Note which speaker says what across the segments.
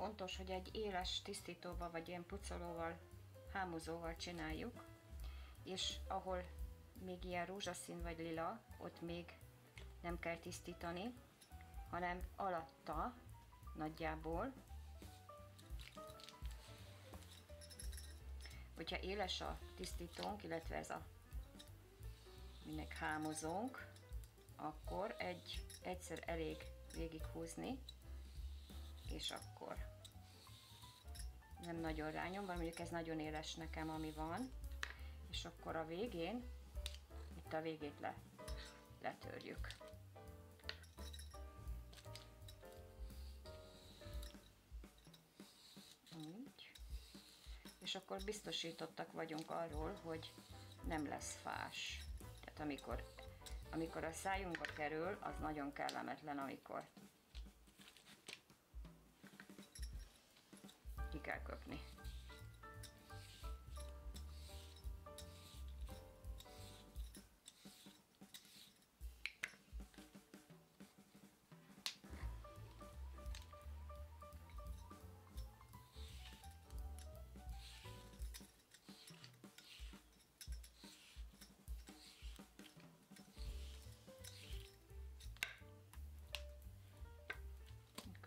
Speaker 1: fontos, hogy egy éles tisztítóval vagy ilyen pucolóval, hámozóval csináljuk, és ahol még ilyen rózsaszín vagy lila, ott még nem kell tisztítani, hanem alatta nagyjából. Hogyha éles a tisztítónk, illetve ez a minek hámozónk, akkor egyszer elég végighúzni, és akkor nem nagyon rányom, vagy mondjuk ez nagyon éles nekem, ami van, és akkor a végén, itt a végét letörjük. Így. És akkor biztosítottak vagyunk arról, hogy nem lesz fás. Tehát amikor a szájunkba kerül, az nagyon kellemetlen, amikor ki kell köpni.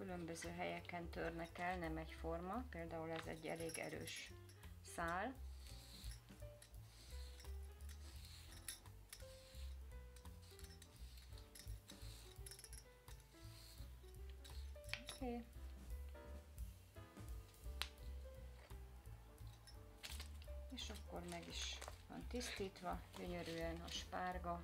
Speaker 1: Különböző helyeken törnek el, nem egyforma, például ez egy elég erős szál. Oké. És akkor meg is van tisztítva gyönyörűen a spárga.